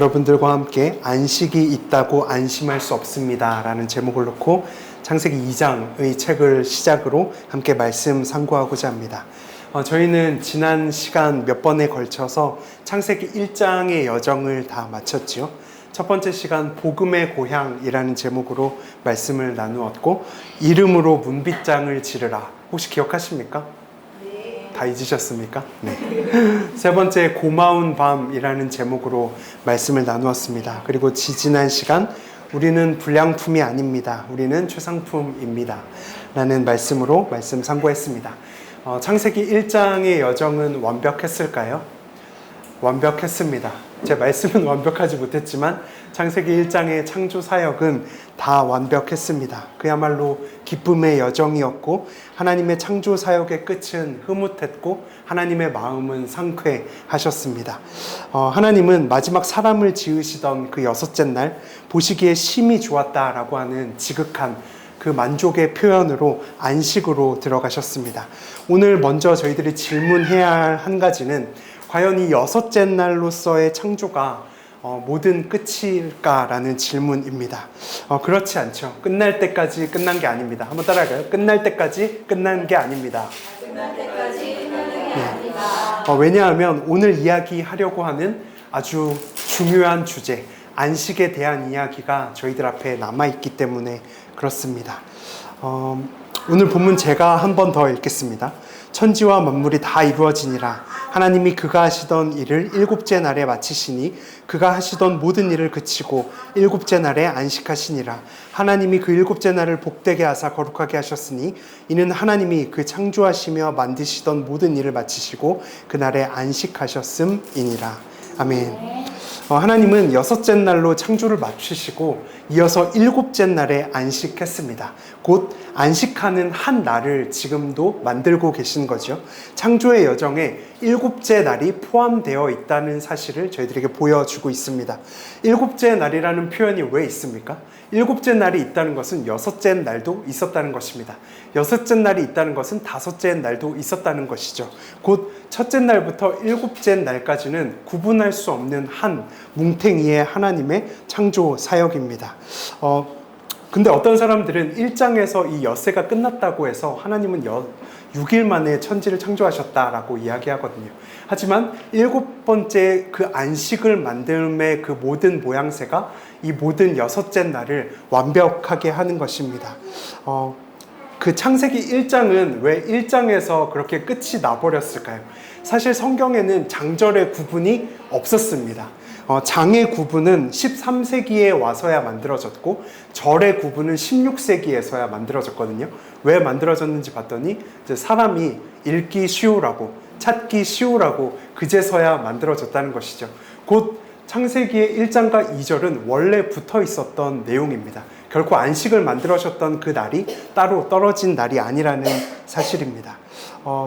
여러분들과 함께 안식이 있다고 안심할 수 없습니다 라는 제목을 놓고 창세기 2장의 책을 시작으로 함께 말씀 상고하고자 합니다. 저희는 지난 시간 몇 번에 걸쳐서 창세기 1장의 여정을 다 마쳤죠. 첫 번째 시간 복음의 고향이라는 제목으로 말씀을 나누었고, 이름으로 문빗장을 지르라. 혹시 기억하십니까? 다 잊으셨습니까? 네. 세 번째 고마운 밤이라는 제목으로 말씀을 나누었습니다. 그리고 지지난 시간 우리는 불량품이 아닙니다. 우리는 최상품입니다 라는 말씀으로 말씀 상고했습니다. 창세기 1장의 여정은 완벽했을까요? 완벽했습니다. 제 말씀은 완벽하지 못했지만 창세기 1장의 창조 사역은 다 완벽했습니다. 그야말로 기쁨의 여정이었고, 하나님의 창조 사역의 끝은 흐뭇했고 하나님의 마음은 상쾌하셨습니다. 하나님은 마지막 사람을 지으시던 그 여섯째 날 보시기에 심히 좋았다라고 하는 지극한 그 만족의 표현으로 안식으로 들어가셨습니다. 오늘 먼저 저희들이 질문해야 할 한 가지는, 과연 이 여섯째 날로서의 창조가 모든 끝일까라는 질문입니다. 그렇지 않죠. 끝날 때까지 끝난 게 아닙니다. 한번 따라할까요? 끝날 때까지 끝난 게 아닙니다. 끝날 때까지 끝나는 게 아니다. 왜냐하면 오늘 이야기하려고 하는 아주 중요한 주제, 안식에 대한 이야기가 저희들 앞에 남아있기 때문에 그렇습니다. 오늘 본문 제가 한 번 더 읽겠습니다. 천지와 만물이 다 이루어지니라. 하나님이 그가 하시던 일을 일곱째 날에 마치시니 그가 하시던 모든 일을 그치고 일곱째 날에 안식하시니라. 하나님이 그 일곱째 날을 복되게 하사 거룩하게 하셨으니 이는 하나님이 그 창조하시며 만드시던 모든 일을 마치시고 그날에 안식하셨음이니라. 아멘. 하나님은 여섯째 날로 창조를 마치시고 이어서 일곱째 날에 안식했습니다. 곧 안식하는 한 날을 지금도 만들고 계신 거죠. 창조의 여정에 일곱째 날이 포함되어 있다는 사실을 저희들에게 보여주고 있습니다. 일곱째 날이라는 표현이 왜 있습니까? 일곱째 날이 있다는 것은 여섯째 날도 있었다는 것입니다. 여섯째 날이 있다는 것은 다섯째 날도 있었다는 것이죠. 곧 첫째 날부터 일곱째 날까지는 구분할 수 없는 한 뭉탱이의 하나님의 창조 사역입니다. 근데 어떤 사람들은 1장에서 이 엿새가 끝났다고 해서 하나님은 6일 만에 천지를 창조하셨다라고 이야기하거든요. 하지만 일곱 번째 그 안식을 만듦의 그 모든 모양새가 이 모든 여섯째 날을 완벽하게 하는 것입니다. 그 창세기 1장은 왜 1장에서 그렇게 끝이 나버렸을까요? 사실 성경에는 장절의 구분이 없었습니다. 장의 구분은 13세기에 와서야 만들어졌고 절의 구분은 16세기에서야 만들어졌거든요. 왜 만들어졌는지 봤더니 이제 사람이 읽기 쉬우라고, 찾기 쉬우라고 그제서야 만들어졌다는 것이죠. 곧 창세기의 1장과 2절은 원래 붙어 있었던 내용입니다. 결코 안식을 만들어셨던 그 날이 따로 떨어진 날이 아니라는 사실입니다.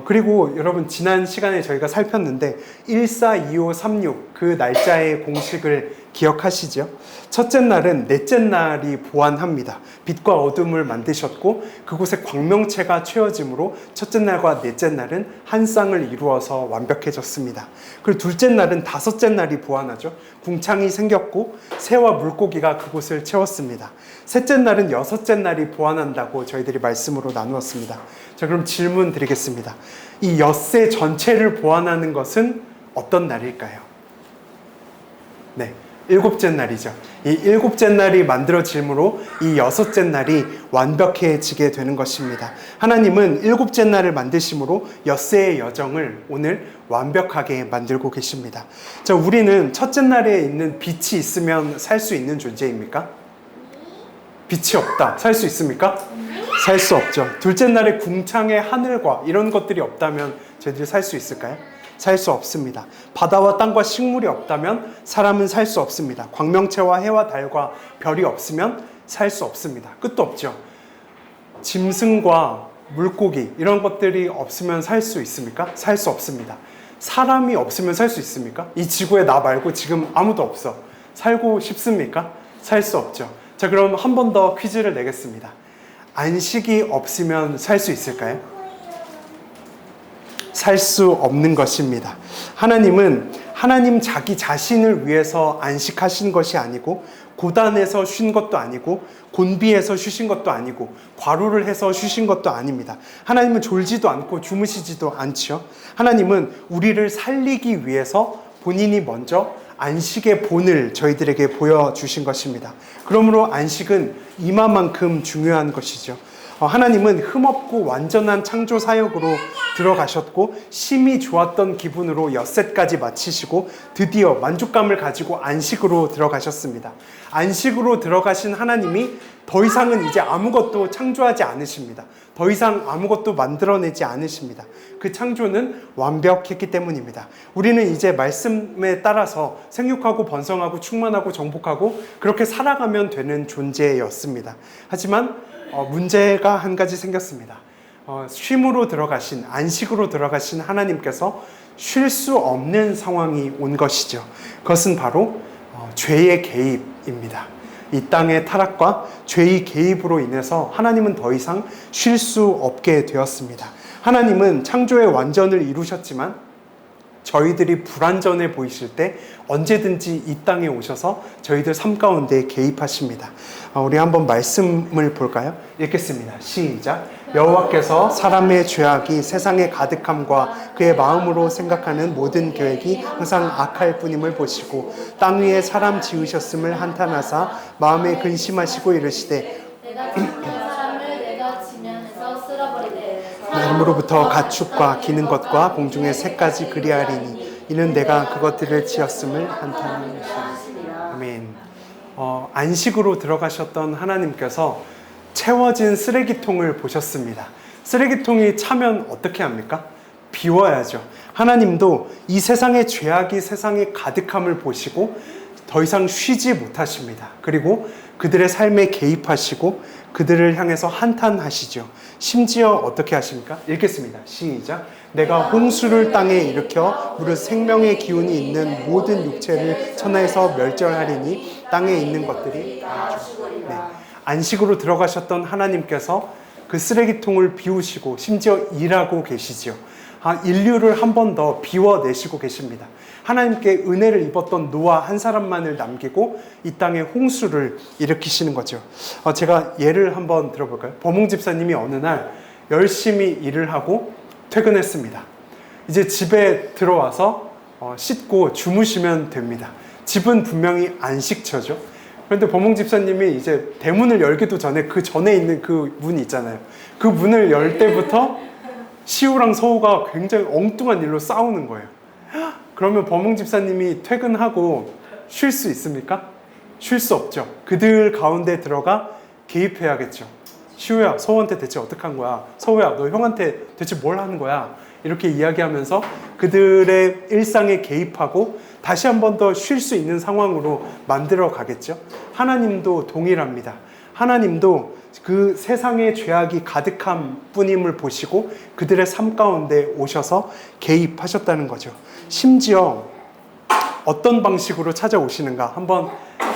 그리고 여러분, 지난 시간에 저희가 살폈는데 142536 그 날짜의 공식을 기억하시죠? 첫째 날은 넷째 날이 보완합니다. 빛과 어둠을 만드셨고 그곳에 광명체가 채워짐으로 첫째 날과 넷째 날은 한 쌍을 이루어서 완벽해졌습니다. 그리고 둘째 날은 다섯째 날이 보완하죠. 궁창이 생겼고 새와 물고기가 그곳을 채웠습니다. 셋째 날은 여섯째 날이 보완한다고 저희들이 말씀으로 나누었습니다. 자, 그럼 질문 드리겠습니다. 이 엿새 전체를 보완하는 것은 어떤 날일까요? 네, 일곱째 날이죠. 이 일곱째 날이 만들어짐으로 이 여섯째 날이 완벽해지게 되는 것입니다. 하나님은 일곱째 날을 만드심으로 엿새의 여정을 오늘 완벽하게 만들고 계십니다. 자, 우리는 첫째 날에 있는 빛이 있으면 살 수 있는 존재입니까? 빛이 없다. 살 수 있습니까? 살 수 없죠. 둘째 날에 궁창의 하늘과 이런 것들이 없다면 저희들이 살 수 있을까요? 살 수 없습니다. 바다와 땅과 식물이 없다면 사람은 살 수 없습니다. 광명체와 해와 달과 별이 없으면 살 수 없습니다. 끝도 없죠. 짐승과 물고기 이런 것들이 없으면 살 수 있습니까? 살 수 없습니다. 사람이 없으면 살 수 있습니까? 이 지구에 나 말고 지금 아무도 없어. 살고 싶습니까? 살 수 없죠. 자, 그럼 한 번 더 퀴즈를 내겠습니다. 안식이 없으면 살 수 있을까요? 살 수 없는 것입니다. 하나님은 하나님 자기 자신을 위해서 안식하신 것이 아니고 고단해서 쉰 것도 아니고 곤비해서 쉬신 것도 아니고 과로를 해서 쉬신 것도 아닙니다. 하나님은 졸지도 않고 주무시지도 않죠. 하나님은 우리를 살리기 위해서 본인이 먼저 안식의 본을 저희들에게 보여주신 것입니다. 그러므로 안식은 이마만큼 중요한 것이죠. 하나님은 흠없고 완전한 창조 사역으로 들어가셨고 심히 좋았던 기분으로 엿새까지 마치시고 드디어 만족감을 가지고 안식으로 들어가셨습니다. 안식으로 들어가신 하나님이 더 이상은 이제 아무것도 창조하지 않으십니다. 더 이상 아무것도 만들어내지 않으십니다. 그 창조는 완벽했기 때문입니다. 우리는 이제 말씀에 따라서 생육하고 번성하고 충만하고 정복하고 그렇게 살아가면 되는 존재였습니다. 하지만 문제가 한 가지 생겼습니다. 쉼으로 들어가신, 안식으로 들어가신 하나님께서 쉴 수 없는 상황이 온 것이죠. 그것은 바로 죄의 개입입니다. 이 땅의 타락과 죄의 개입으로 인해서 하나님은 더 이상 쉴 수 없게 되었습니다. 하나님은 창조의 완전을 이루셨지만 저희들이 불완전해 보이실 때 언제든지 이 땅에 오셔서 저희들 삶 가운데 개입하십니다. 우리 한번 말씀을 볼까요? 읽겠습니다. 시작. 여호와께서 사람의 죄악이 세상에 가득함과 그의 마음으로 생각하는 모든 계획이 항상 악할 뿐임을 보시고 땅 위에 사람 지으셨음을 한탄하사 마음에 근심하시고 이르시되 내가 지은 사람을 내가 지면에서 쓸어버리되 나름으로부터 가축과 기는 것과 공중의 새까지 그리하리니 이는 내가 그것들을 지었음을 한탄하는 것이라. 아멘. 안식으로 들어가셨던 하나님께서 채워진 쓰레기통을 보셨습니다. 쓰레기통이 차면 어떻게 합니까? 비워야죠. 하나님도 이 세상의 죄악이 세상에 가득함을 보시고 더 이상 쉬지 못하십니다. 그리고 그들의 삶에 개입하시고 그들을 향해서 한탄하시죠. 심지어 어떻게 하십니까? 읽겠습니다. 시작. 내가 홍수를 땅에 일으켜 무릇 생명의 기운이 있는 모든 육체를 천하에서 멸절하리니 땅에 있는 것들이 다 죽으리라. 네. 안식으로 들어가셨던 하나님께서 그 쓰레기통을 비우시고 심지어 일하고 계시지요. 인류를 한 번 더 비워내시고 계십니다. 하나님께 은혜를 입었던 노아 한 사람만을 남기고 이 땅에 홍수를 일으키시는 거죠. 제가 예를 한번 들어볼까요? 버몽 집사님이 어느 날 열심히 일을 하고 퇴근했습니다. 이제 집에 들어와서 씻고 주무시면 됩니다. 집은 분명히 안식처죠. 그런데 버몽 집사님이 이제 대문을 열기도 전에 그 전에 있는 그 문 있잖아요. 그 문을 열 때부터 시우랑 서우가 굉장히 엉뚱한 일로 싸우는 거예요. 그러면 버몽 집사님이 퇴근하고 쉴 수 있습니까? 쉴 수 없죠. 그들 가운데 들어가 개입해야겠죠. 시우야, 서우한테 대체 어떻게 한 거야? 서우야, 너 형한테 대체 뭘 하는 거야? 이렇게 이야기하면서 그들의 일상에 개입하고 다시 한 번 더 쉴 수 있는 상황으로 만들어 가겠죠. 하나님도 동일합니다. 하나님도 그 세상의 죄악이 가득한 뿐임을 보시고 그들의 삶 가운데 오셔서 개입하셨다는 거죠. 심지어 어떤 방식으로 찾아오시는가 한번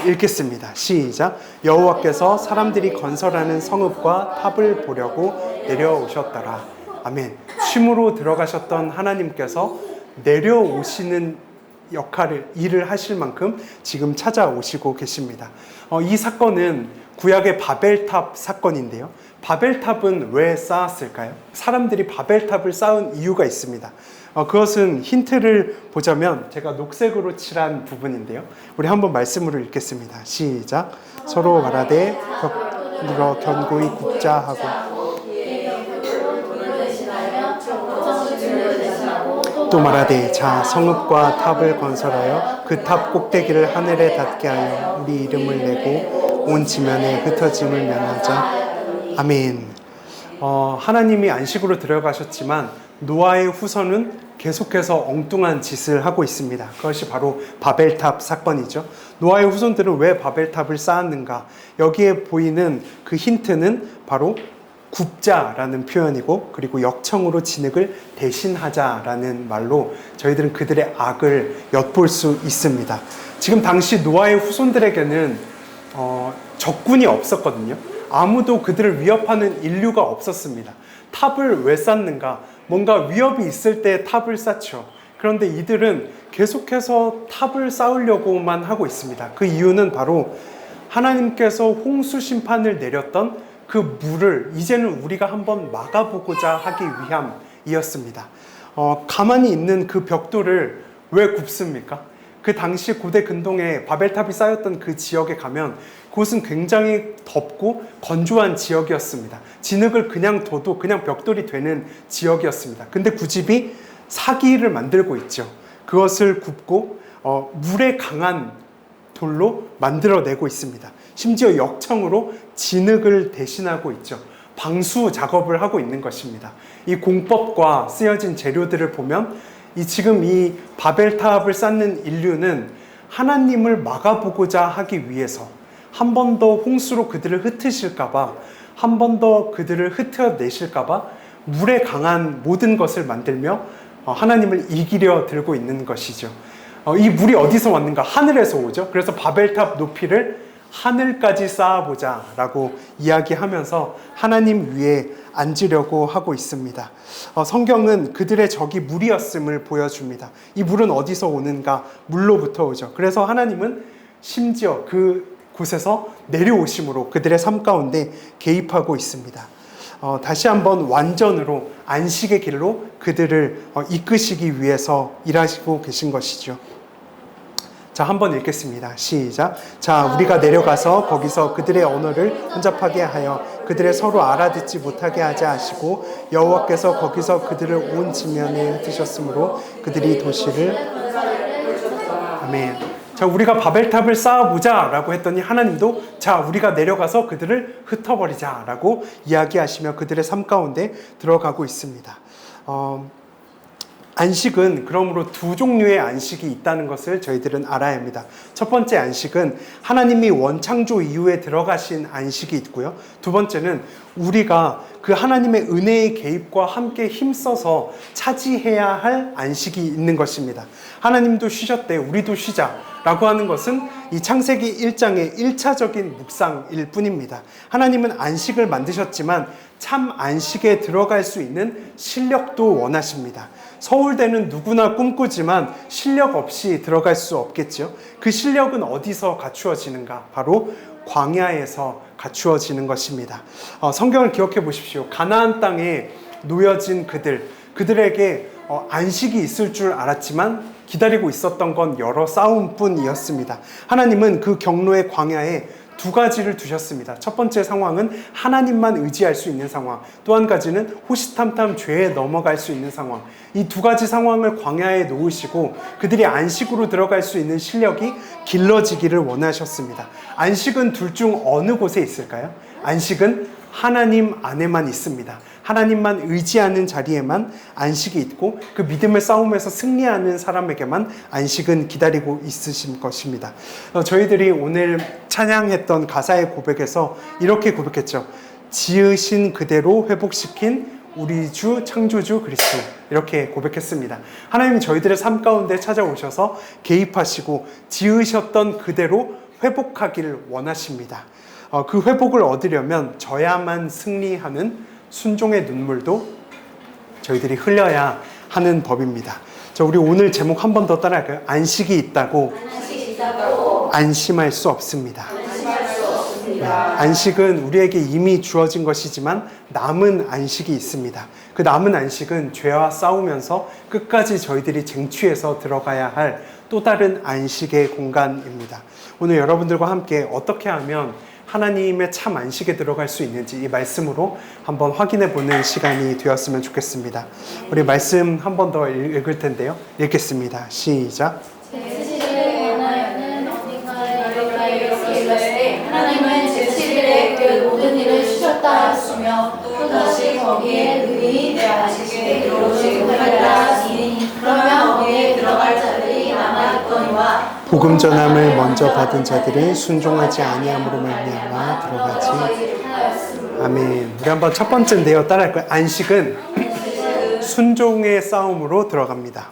읽겠습니다. 시작. 여호와께서 사람들이 건설하는 성읍과 탑을 보려고 내려오셨더라. 아멘. 쉼으로 들어가셨던 하나님께서 내려오시는 역할을, 일을 하실 만큼 지금 찾아오시고 계십니다. 이 사건은 구약의 바벨탑 사건인데요. 바벨탑은 왜 쌓았을까요? 사람들이 바벨탑을 쌓은 이유가 있습니다. 그것은 힌트를 보자면 제가 녹색으로 칠한 부분인데요. 우리 한번 말씀으로 읽겠습니다. 시작. 서로 말하되 벽으로 견고히 굽자 하고 또 말하되 자 성읍과 탑을 건설하여 그 탑 꼭대기를 하늘에 닿게 하여 우리 이름을 내고 온 지면에 흩어짐을 면하자. 아멘. 하나님이 안식으로 들어가셨지만 노아의 후손은 계속해서 엉뚱한 짓을 하고 있습니다. 그것이 바로 바벨탑 사건이죠. 노아의 후손들은 왜 바벨탑을 쌓았는가? 여기에 보이는 그 힌트는 바로 굽자라는 표현이고, 그리고 역청으로 진흙을 대신하자라는 말로 저희들은 그들의 악을 엿볼 수 있습니다. 지금 당시 노아의 후손들에게는 적군이 없었거든요. 아무도 그들을 위협하는 인류가 없었습니다. 탑을 왜 쌓는가? 뭔가 위협이 있을 때 탑을 쌓죠. 그런데 이들은 계속해서 탑을 쌓으려고만 하고 있습니다. 그 이유는 바로 하나님께서 홍수 심판을 내렸던 그 물을 이제는 우리가 한번 막아보고자 하기 위함이었습니다. 가만히 있는 그 벽돌을 왜 굽습니까? 그 당시 고대 근동에 바벨탑이 쌓였던 그 지역에 가면 그곳은 굉장히 덥고 건조한 지역이었습니다. 진흙을 그냥 둬도 그냥 벽돌이 되는 지역이었습니다. 근데 구집이 사기를 만들고 있죠. 그것을 굽고 물에 강한 돌로 만들어내고 있습니다. 심지어 역청으로 진흙을 대신하고 있죠. 방수 작업을 하고 있는 것입니다. 이 공법과 쓰여진 재료들을 보면 지금 이 바벨탑을 쌓는 인류는 하나님을 막아보고자 하기 위해서 한 번 더 홍수로 그들을 흩으실까봐, 한 번 더 그들을 흩어내실까봐 물에 강한 모든 것을 만들며 하나님을 이기려 들고 있는 것이죠. 이 물이 어디서 왔는가? 하늘에서 오죠. 그래서 바벨탑 높이를 하늘까지 쌓아보자 라고 이야기하면서 하나님 위에 앉으려고 하고 있습니다. 성경은 그들의 적이 물이었음을 보여줍니다. 이 물은 어디서 오는가? 물로부터 오죠. 그래서 하나님은 심지어 그 곳에서 내려오심으로 그들의 삶 가운데 개입하고 있습니다. 다시 한번 완전으로 안식의 길로 그들을 이끄시기 위해서 일하시고 계신 것이죠. 자, 한번 읽겠습니다. 시작. 자, 우리가 내려가서 거기서 그들의 언어를 혼잡하게 하여 그들의 서로 알아듣지 못하게 하자 하시고 여호와께서 거기서 그들을 온 지면에 흩으셨으므로 그들이 도시를 아멘. 자, 우리가 바벨탑을 쌓아보자 라고 했더니 하나님도 자, 우리가 내려가서 그들을 흩어버리자 라고 이야기하시며 그들의 삶 가운데 들어가고 있습니다. 안식은 그러므로 두 종류의 안식이 있다는 것을 저희들은 알아야 합니다. 첫 번째 안식은 하나님이 원창조 이후에 들어가신 안식이 있고요. 두 번째는 우리가 그 하나님의 은혜의 개입과 함께 힘써서 차지해야 할 안식이 있는 것입니다. 하나님도 쉬셨대, 우리도 쉬자라고 하는 것은 이 창세기 1장의 1차적인 묵상일 뿐입니다. 하나님은 안식을 만드셨지만 참 안식에 들어갈 수 있는 실력도 원하십니다. 서울대는 누구나 꿈꾸지만 실력 없이 들어갈 수 없겠죠. 그 실력은 어디서 갖추어지는가? 바로 광야에서 갖추어지는 것입니다. 성경을 기억해 보십시오. 가나안 땅에 놓여진 그들에게 안식이 있을 줄 알았지만 기다리고 있었던 건 여러 싸움뿐이었습니다. 하나님은 그 경로의 광야에 두 가지를 두셨습니다. 첫 번째 상황은 하나님만 의지할 수 있는 상황, 또 한 가지는 호시탐탐 죄에 넘어갈 수 있는 상황. 이 두 가지 상황을 광야에 놓으시고 그들이 안식으로 들어갈 수 있는 실력이 길러지기를 원하셨습니다. 안식은 둘 중 어느 곳에 있을까요? 안식은 하나님 안에만 있습니다. 하나님만 의지하는 자리에만 안식이 있고 그 믿음의 싸움에서 승리하는 사람에게만 안식은 기다리고 있으신 것입니다. 저희들이 오늘 찬양했던 가사의 고백에서 이렇게 고백했죠. 지으신 그대로 회복시킨 우리 주 창조주 그리스도, 이렇게 고백했습니다. 하나님이 저희들의 삶 가운데 찾아오셔서 개입하시고 지으셨던 그대로 회복하기를 원하십니다. 그 회복을 얻으려면 저야만 승리하는 순종의 눈물도 저희들이 흘려야 하는 법입니다. 자, 우리 오늘 제목 한 번 더 따라할까요? 안식이 있다고 안심할 수 없습니다. 안식은 우리에게 이미 주어진 것이지만 남은 안식이 있습니다. 그 남은 안식은 죄와 싸우면서 끝까지 저희들이 쟁취해서 들어가야 할 또 다른 안식의 공간입니다. 오늘 여러분들과 함께 어떻게 하면 하나님의 참 안식에 들어갈 수 있는지 이 말씀으로 한번 확인해 보는 시간이 되었으면 좋겠습니다. 우리 말씀 한 번 더 읽을 텐데요. 읽겠습니다. 시작. 제7일에 원하여는 어딘가에 이르기로 일렀으되 하나님은 제7일에 그 모든 일을 쉬셨다 하시며 또 다시 거기에 너희 내 안식에 들어오지 못하리라 하시니 그러면 거기에 들어갈 자들이 남아있거니와 복음 전함을 먼저 받은 자들이 순종하지 아니함으로 말미암아 들어가지. 아멘. 우리 한번 첫 번째인데요. 따라할까요? 안식은 순종의 싸움으로 들어갑니다.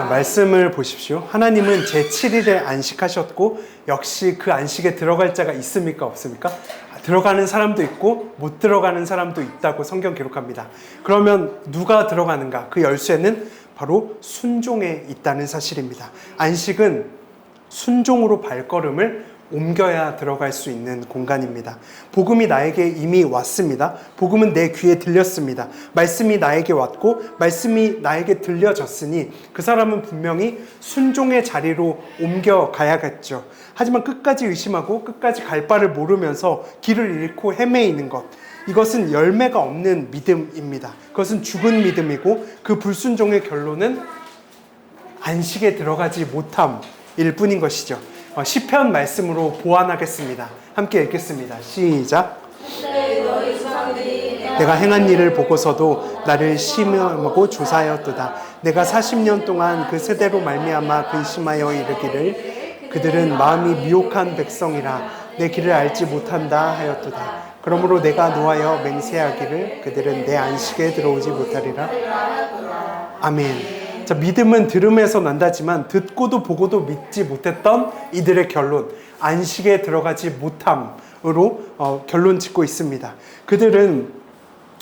말씀을 보십시오. 하나님은 제7일에 안식하셨고 역시 그 안식에 들어갈 자가 있습니까? 없습니까? 들어가는 사람도 있고 못 들어가는 사람도 있다고 성경 기록합니다. 그러면 누가 들어가는가? 그 열쇠는 바로 순종에 있다는 사실입니다. 안식은 순종으로 발걸음을 옮겨야 들어갈 수 있는 공간입니다. 복음이 나에게 이미 왔습니다. 복음은 내 귀에 들렸습니다. 말씀이 나에게 왔고 말씀이 나에게 들려졌으니 그 사람은 분명히 순종의 자리로 옮겨가야겠죠. 하지만 끝까지 의심하고 끝까지 갈 바를 모르면서 길을 잃고 헤매이는 것, 이것은 열매가 없는 믿음입니다. 그것은 죽은 믿음이고 그 불순종의 결론은 안식에 들어가지 못함일 뿐인 것이죠. 시편 말씀으로 보완하겠습니다. 함께 읽겠습니다. 시작. 내가 행한 일을 보고서도 나를 심하고 조사하였도다. 내가 40년 동안 그 세대로 말미암아 근심하여 이르기를 그들은 마음이 미혹한 백성이라 내 길을 알지 못한다 하였도다. 그러므로 내가 노하여 맹세하기를 그들은 내 안식에 들어오지 못하리라. 아멘. 자, 믿음은 들음에서 난다지만 듣고도 보고도 믿지 못했던 이들의 결론, 안식에 들어가지 못함으로 결론 짓고 있습니다. 그들은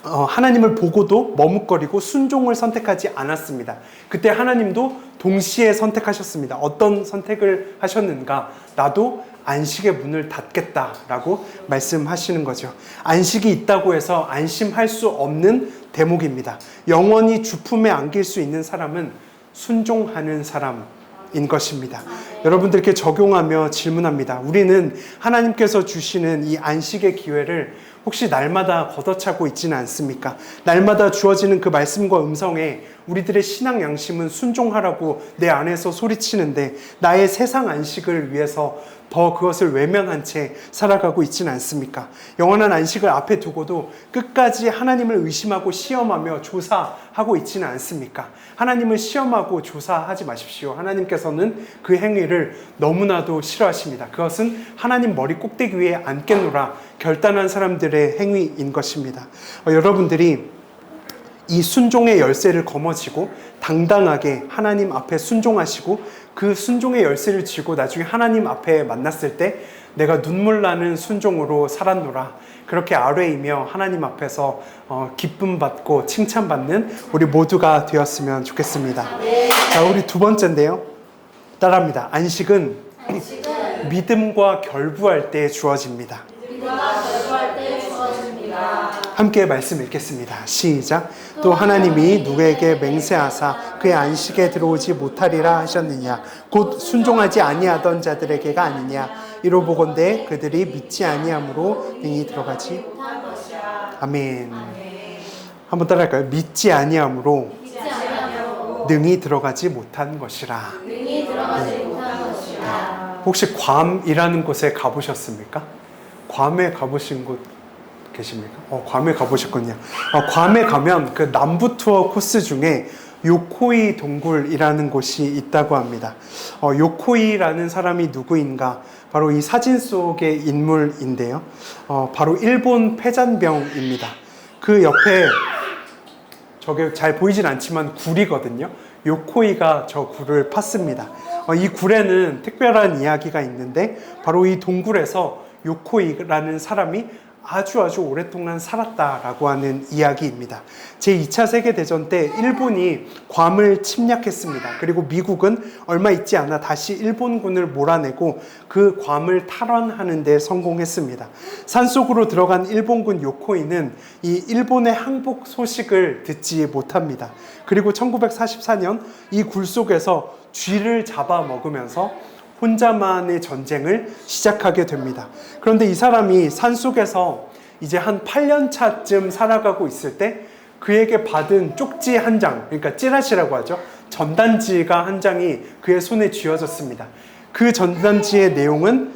하나님을 보고도 머뭇거리고 순종을 선택하지 않았습니다. 그때 하나님도 동시에 선택하셨습니다. 어떤 선택을 하셨는가? 나도 안식의 문을 닫겠다라고 말씀하시는 거죠. 안식이 있다고 해서 안심할 수 없는 대목입니다. 영원히 주품에 안길 수 있는 사람은 순종하는 사람인 것입니다. 여러분들께 적용하며 질문합니다. 우리는 하나님께서 주시는 이 안식의 기회를 혹시 날마다 걷어차고 있지는 않습니까? 날마다 주어지는 그 말씀과 음성에 우리들의 신앙 양심은 순종하라고 내 안에서 소리치는데 나의 세상 안식을 위해서 더 그것을 외면한 채 살아가고 있지는 않습니까? 영원한 안식을 앞에 두고도 끝까지 하나님을 의심하고 시험하며 조사하고 있지는 않습니까? 하나님을 시험하고 조사하지 마십시오. 하나님께서는 그 행위를 너무나도 싫어하십니다. 그것은 하나님 머리 꼭대기 위에 앉겠노라 결단한 사람들의 행위인 것입니다. 여러분들이 이 순종의 열쇠를 거머쥐고 당당하게 하나님 앞에 순종하시고 그 순종의 열쇠를 쥐고 나중에 하나님 앞에 만났을 때 내가 눈물 나는 순종으로 살았노라, 그렇게 아뢰이며 하나님 앞에서 기쁨 받고 칭찬받는 우리 모두가 되었으면 좋겠습니다. 자, 우리 두 번째인데요. 따라합니다. 안식은 믿음과 결부할 때 주어집니다. 함께 말씀 읽겠습니다. 시작. 또 하나님이 누구에게 맹세하사 그의 안식에 들어오지 못하리라 하셨느냐? 곧 순종하지 아니하던 자들에게가 아니냐? 이로 보건대 그들이 믿지 아니함으로 능히 들어가지. 아멘. 한번 따라할까요? 믿지 아니함으로 능히 들어가지 못한 것이라. 혹시 괌이라는 곳에 가보셨습니까? 괌에 가보신 곳 계십니까? 괌에 가보셨군요. 괌에 가면 그 남부 투어 코스 중에 요코이 동굴이라는 곳이 있다고 합니다. 요코이라는 사람이 누구인가? 바로 이 사진 속의 인물인데요. 바로 일본 패잔병입니다. 그 옆에 저게 잘 보이진 않지만 굴이거든요. 요코이가 저 굴을 팠습니다. 이 굴에는 특별한 이야기가 있는데 바로 이 동굴에서 요코이라는 사람이 아주 오랫동안 살았다라고 하는 이야기입니다. 제2차 세계대전 때 일본이 괌을 침략했습니다. 그리고 미국은 얼마 있지 않아 다시 일본군을 몰아내고 그 괌을 탈환하는 데 성공했습니다. 산속으로 들어간 일본군 요코이는 이 일본의 항복 소식을 듣지 못합니다. 그리고 1944년 이 굴 속에서 쥐를 잡아먹으면서 혼자만의 전쟁을 시작하게 됩니다. 그런데 이 사람이 산속에서 이제 한 8년 차쯤 살아가고 있을 때 그에게 받은 쪽지 한 장, 그러니까 찌라시라고 하죠. 전단지가 한 장이 그의 손에 쥐어졌습니다. 그 전단지의 내용은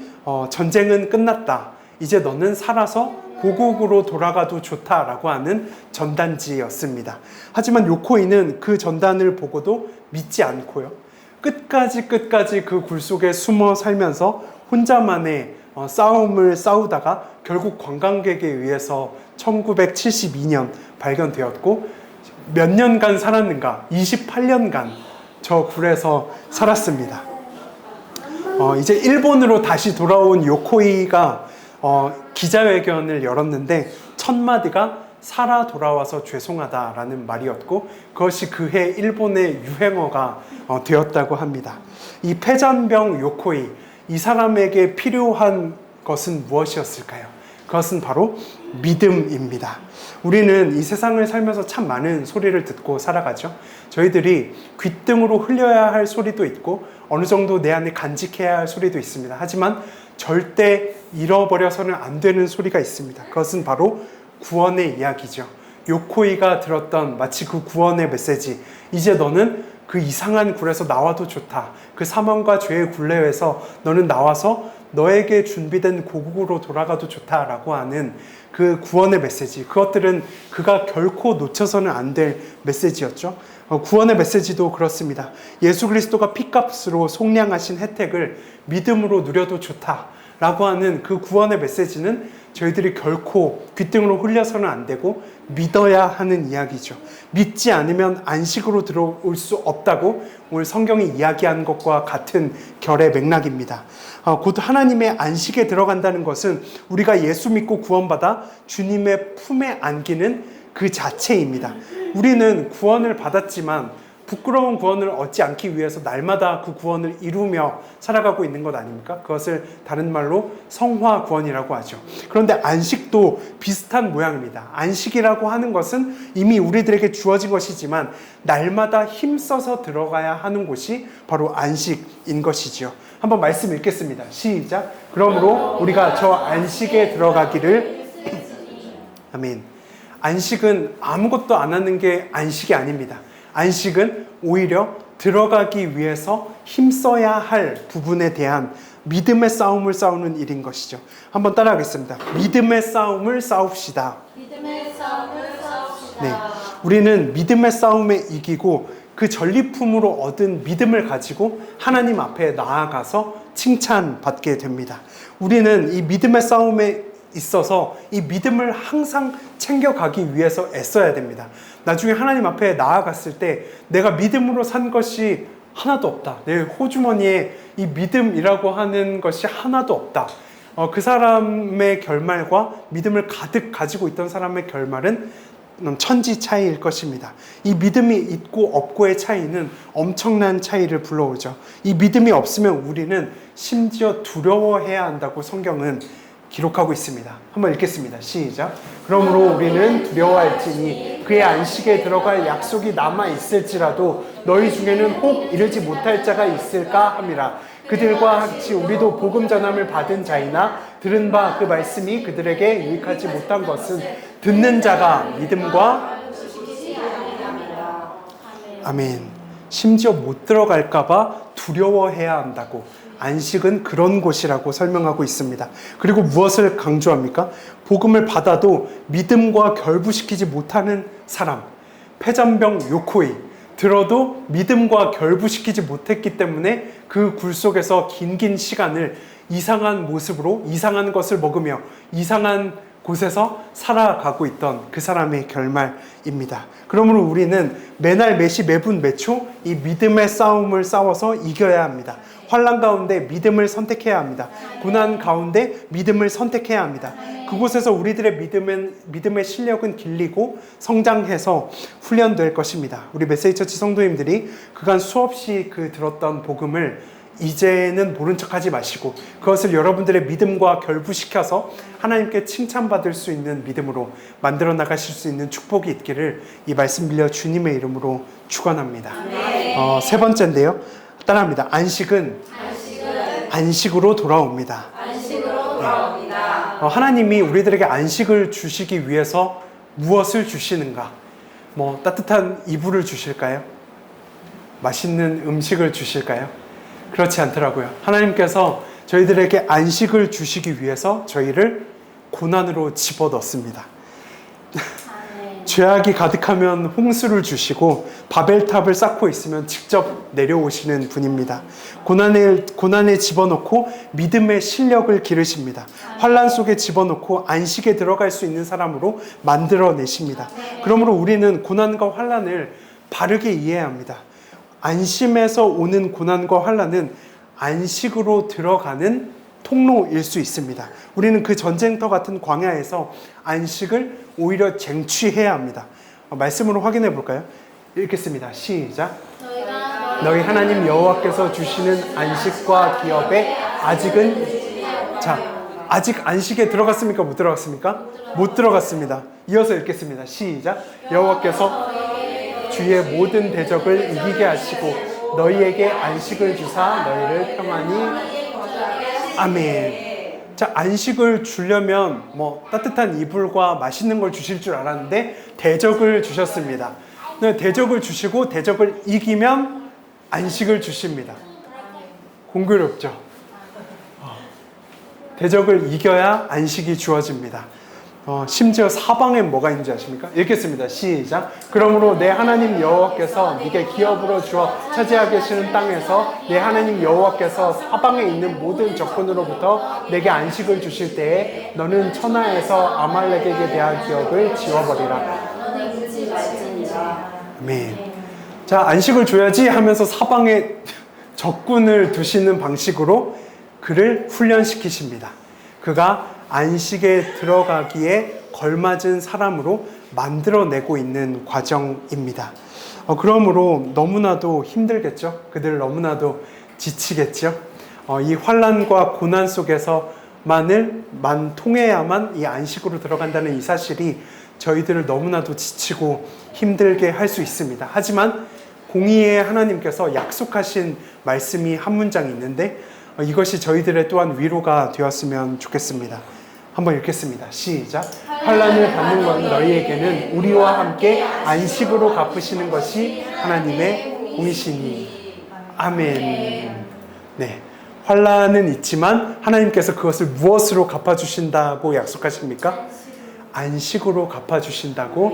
전쟁은 끝났다. 이제 너는 살아서 고국으로 돌아가도 좋다라고 하는 전단지였습니다. 하지만 요코이는 그 전단을 보고도 믿지 않고요. 끝까지 그 굴 속에 숨어 살면서 혼자만의 싸움을 싸우다가 결국 관광객에 의해서 1972년 발견되었고 몇 년간 살았는가? 28년간 저 굴에서 살았습니다. 이제 일본으로 다시 돌아온 요코이가 기자회견을 열었는데 첫 마디가 살아 돌아와서 죄송하다라는 말이었고 그것이 그해 일본의 유행어가 되었다고 합니다. 이 패잔병 요코이, 이 사람에게 필요한 것은 무엇이었을까요? 그것은 바로 믿음입니다. 우리는 이 세상을 살면서 참 많은 소리를 듣고 살아가죠. 저희들이 귓등으로 흘려야 할 소리도 있고 어느 정도 내 안에 간직해야 할 소리도 있습니다. 하지만 절대 잃어버려서는 안 되는 소리가 있습니다. 그것은 바로 구원의 이야기죠. 요코이가 들었던 마치 그 구원의 메시지, 이제 너는 그 이상한 굴에서 나와도 좋다. 그 사망과 죄의 굴레에서 너는 나와서 너에게 준비된 고국으로 돌아가도 좋다라고 하는 그 구원의 메시지, 그것들은 그가 결코 놓쳐서는 안 될 메시지였죠. 구원의 메시지도 그렇습니다. 예수 그리스도가 핏값으로 속량하신 혜택을 믿음으로 누려도 좋다라고 하는 그 구원의 메시지는 저희들이 결코 귓등으로 흘려서는 안 되고 믿어야 하는 이야기죠. 믿지 않으면 안식으로 들어올 수 없다고 오늘 성경이 이야기한 것과 같은 결의 맥락입니다. 곧 하나님의 안식에 들어간다는 것은 우리가 예수 믿고 구원받아 주님의 품에 안기는 그 자체입니다. 우리는 구원을 받았지만 부끄러운 구원을 얻지 않기 위해서 날마다 그 구원을 이루며 살아가고 있는 것 아닙니까? 그것을 다른 말로 성화 구원이라고 하죠. 그런데 안식도 비슷한 모양입니다. 안식이라고 하는 것은 이미 우리들에게 주어진 것이지만 날마다 힘써서 들어가야 하는 곳이 바로 안식인 것이지요. 한번 말씀 읽겠습니다. 시작. 그러므로 우리가 저 안식에 들어가기를 아멘. 안식은 아무것도 안 하는 게 안식이 아닙니다. 안식은 오히려 들어가기 위해서 힘써야 할 부분에 대한 믿음의 싸움을 싸우는 일인 것이죠. 한번 따라하겠습니다. 믿음의 싸움을 싸웁시다. 믿음의 싸움을 싸웁시다. 네, 우리는 믿음의 싸움에 이기고 그 전리품으로 얻은 믿음을 가지고 하나님 앞에 나아가서 칭찬받게 됩니다. 우리는 이 믿음의 싸움에 있어서 이 믿음을 항상 챙겨가기 위해서 애써야 됩니다. 나중에 하나님 앞에 나아갔을 때 내가 믿음으로 산 것이 하나도 없다. 내 호주머니에 이 믿음이라고 하는 것이 하나도 없다. 그 사람의 결말과 믿음을 가득 가지고 있던 사람의 결말은 천지 차이일 것입니다. 이 믿음이 있고 없고의 차이는 엄청난 차이를 불러오죠. 이 믿음이 없으면 우리는 심지어 두려워해야 한다고 성경은 기록하고 있습니다. 한번 읽겠습니다. 시작. 그러므로 우리는 두려워할지니 그의 안식에 들어갈 약속이 남아 있을지라도 너희 중에는 혹 이르지 못할 자가 있을까 함이라. 그들과 같이 우리도 복음 전함을 받은 자이나 들은 바 그 말씀이 그들에게 유익하지 못한 것은 듣는 자가 믿음과 아멘. 심지어 못 들어갈까 봐 두려워해야 한다고. 안식은 그런 곳이라고 설명하고 있습니다. 그리고 무엇을 강조합니까? 복음을 받아도 믿음과 결부시키지 못하는 사람, 패잔병 요코이, 들어도 믿음과 결부시키지 못했기 때문에 그 굴 속에서 긴 시간을 이상한 모습으로 이상한 것을 먹으며 이상한 곳에서 살아가고 있던 그 사람의 결말입니다. 그러므로 우리는 매날 매시 매분 매초 이 믿음의 싸움을 싸워서 이겨야 합니다. 환난 가운데 믿음을 선택해야 합니다. 고난 가운데 믿음을 선택해야 합니다. 그곳에서 우리들의 믿음의 실력은 길리고 성장해서 훈련될 것입니다. 우리 메시지처치 성도님들이 그간 수없이 들었던 복음을 이제는 모른 척하지 마시고 그것을 여러분들의 믿음과 결부시켜서 하나님께 칭찬받을 수 있는 믿음으로 만들어 나가실 수 있는 축복이 있기를 이 말씀 빌려 주님의 이름으로 축원합니다. 세 번째인데요. 따라합니다. 안식은 안식으로 돌아옵니다. 하나님이 우리들에게 안식을 주시기 위해서 무엇을 주시는가? 따뜻한 이불을 주실까요? 맛있는 음식을 주실까요? 그렇지 않더라고요. 하나님께서 저희들에게 안식을 주시기 위해서 저희를 고난으로 집어넣습니다. 죄악이 가득하면 홍수를 주시고 바벨탑을 쌓고 있으면 직접 내려오시는 분입니다. 고난에 집어넣고 믿음의 실력을 기르십니다. 환난 속에 집어넣고 안식에 들어갈 수 있는 사람으로 만들어내십니다. 그러므로 우리는 고난과 환난을 바르게 이해해야 합니다. 안심에서 오는 고난과 환난은 안식으로 들어가는 통로일 수 있습니다. 우리는 그 전쟁터 같은 광야에서 안식을 오히려 쟁취해야 합니다. 말씀으로 확인해 볼까요? 읽겠습니다. 시작. 너희 하나님 여호와께서 주시는 안식과 기업에 아직 안식에 들어갔습니까? 못 들어갔습니까? 못 들어갔습니다. 이어서 읽겠습니다. 시작. 여호와께서 주의 모든 대적을 이기게 하시고 너희에게 안식을 주사 너희를 평안히 아멘. 자, 안식을 주려면 따뜻한 이불과 맛있는 걸 주실 줄 알았는데 대적을 주셨습니다. 대적을 주시고 대적을 이기면 안식을 주십니다. 공교롭죠? 대적을 이겨야 안식이 주어집니다. 심지어 사방에 뭐가 있는지 아십니까? 읽겠습니다. 시작. 그러므로 내 하나님 여호와께서 네게 기업으로 주어 차지하게 하시는 땅에서 내 하나님 여호와께서 사방에 있는 모든 적군으로부터 내게 안식을 주실 때에 너는 천하에서 아말렉에게 대한 기업을 지워버리라. 아멘. 자, 안식을 줘야지 하면서 사방에 적군을 두시는 방식으로 그를 훈련시키십니다. 그가 안식에 들어가기에 걸맞은 사람으로 만들어내고 있는 과정입니다. 그러므로 너무나도 힘들겠죠. 그들 너무나도 지치겠죠. 이 환난과 고난 속에서만 통해야만 이 안식으로 들어간다는 이 사실이 저희들을 너무나도 지치고 힘들게 할 수 있습니다. 하지만 공의의 하나님께서 약속하신 말씀이 한 문장 있는데 이것이 저희들의 또한 위로가 되었으면 좋겠습니다. 한번 읽겠습니다. 시작. 환난을 받는 건 너희에게는 우리와 함께 안식으로 갚으시는 것이 하나님의 공이시니. 아멘. 네. 환난은 있지만 하나님께서 그것을 무엇으로 갚아주신다고 약속하십니까? 안식으로 갚아주신다고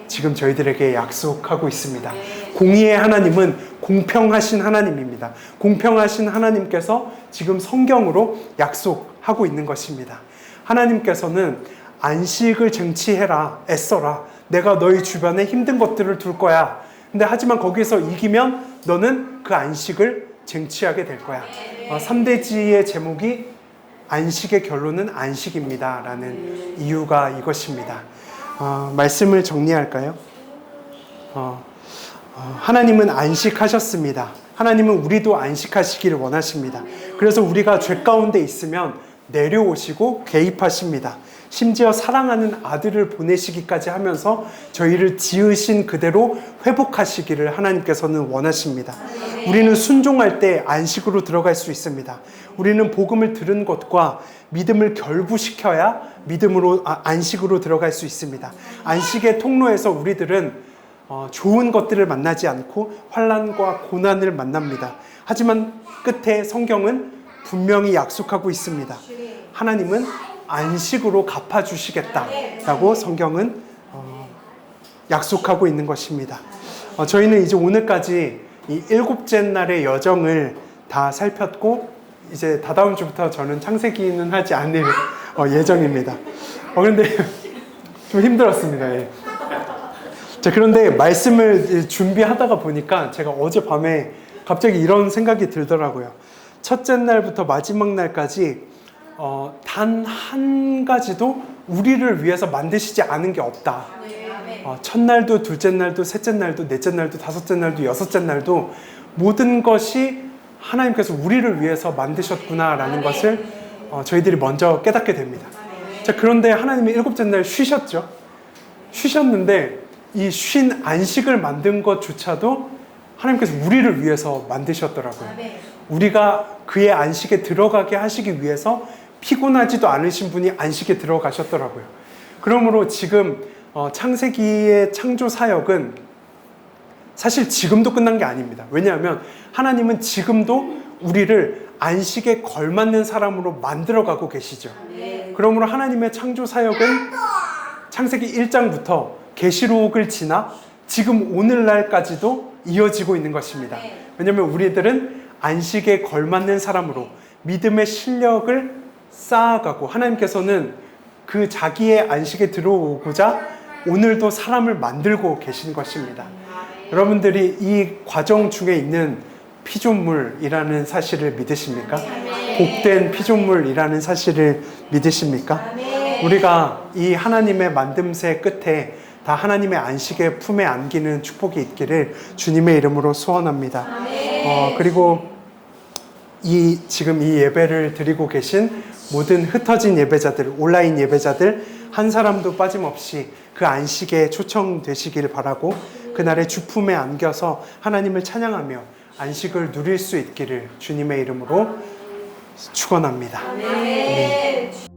지금 저희들에게 약속하고 있습니다. 공의의 하나님은 공평하신 하나님입니다. 공평하신 하나님께서 지금 성경으로 약속하고 있는 것입니다. 하나님께서는 안식을 쟁취해라, 애써라. 내가 너희 주변에 힘든 것들을 둘 거야. 근데 하지만 거기서 이기면 너는 그 안식을 쟁취하게 될 거야. 3대지의 제목이 안식의 결론은 안식입니다. 라는 이유가 이것입니다. 말씀을 정리할까요? 하나님은 안식하셨습니다. 하나님은 우리도 안식하시기를 원하십니다. 그래서 우리가 죄 가운데 있으면 내려오시고 개입하십니다. 심지어 사랑하는 아들을 보내시기까지 하면서 저희를 지으신 그대로 회복하시기를 하나님께서는 원하십니다. 우리는 순종할 때 안식으로 들어갈 수 있습니다. 우리는 복음을 들은 것과 믿음을 결부시켜야 안식으로 들어갈 수 있습니다. 안식의 통로에서 우리들은 좋은 것들을 만나지 않고 환난과 고난을 만납니다. 하지만 끝에 성경은 분명히 약속하고 있습니다. 하나님은 안식으로 갚아주시겠다라고 성경은 약속하고 있는 것입니다. 저희는 이제 오늘까지 이 7째 날의 여정을 다 살폈고 이제 다다음 주부터 저는 창세기는 하지 않을 예정입니다. 그런데 좀 힘들었습니다. 예. 자, 그런데 말씀을 준비하다가 보니까 제가 어젯밤에 갑자기 이런 생각이 들더라고요. 첫째 날부터 마지막 날까지 단 한 가지도 우리를 위해서 만드시지 않은 게 없다. 첫날도, 둘째 날도, 셋째 날도, 넷째 날도, 다섯째 날도, 여섯째 날도 모든 것이 하나님께서 우리를 위해서 만드셨구나라는 것을 저희들이 먼저 깨닫게 됩니다. 자, 그런데 하나님이 7째 날 쉬셨죠. 쉬셨는데 이 쉰 안식을 만든 것조차도 하나님께서 우리를 위해서 만드셨더라고요. 우리가 그의 안식에 들어가게 하시기 위해서 피곤하지도 않으신 분이 안식에 들어가셨더라고요. 그러므로 지금 창세기의 창조 사역은 사실 지금도 끝난 게 아닙니다. 왜냐하면 하나님은 지금도 우리를 안식에 걸맞는 사람으로 만들어가고 계시죠. 그러므로 하나님의 창조 사역은 창세기 1장부터 계시록을 지나 지금 오늘날까지도 이어지고 있는 것입니다. 왜냐하면 우리들은 안식에 걸맞는 사람으로 믿음의 실력을 쌓아가고 하나님께서는 그 자기의 안식에 들어오고자 오늘도 사람을 만들고 계신 것입니다. 여러분들이 이 과정 중에 있는 피조물이라는 사실을 믿으십니까? 복된 피조물이라는 사실을 믿으십니까? 우리가 이 하나님의 만듦새 끝에 다 하나님의 안식의 품에 안기는 축복이 있기를 주님의 이름으로 소원합니다. 그리고 지금 이 예배를 드리고 계신 모든 흩어진 예배자들, 온라인 예배자들 한 사람도 빠짐없이 그 안식에 초청되시길 바라고 그날의 주품에 안겨서 하나님을 찬양하며 안식을 누릴 수 있기를 주님의 이름으로 축원합니다. 아멘.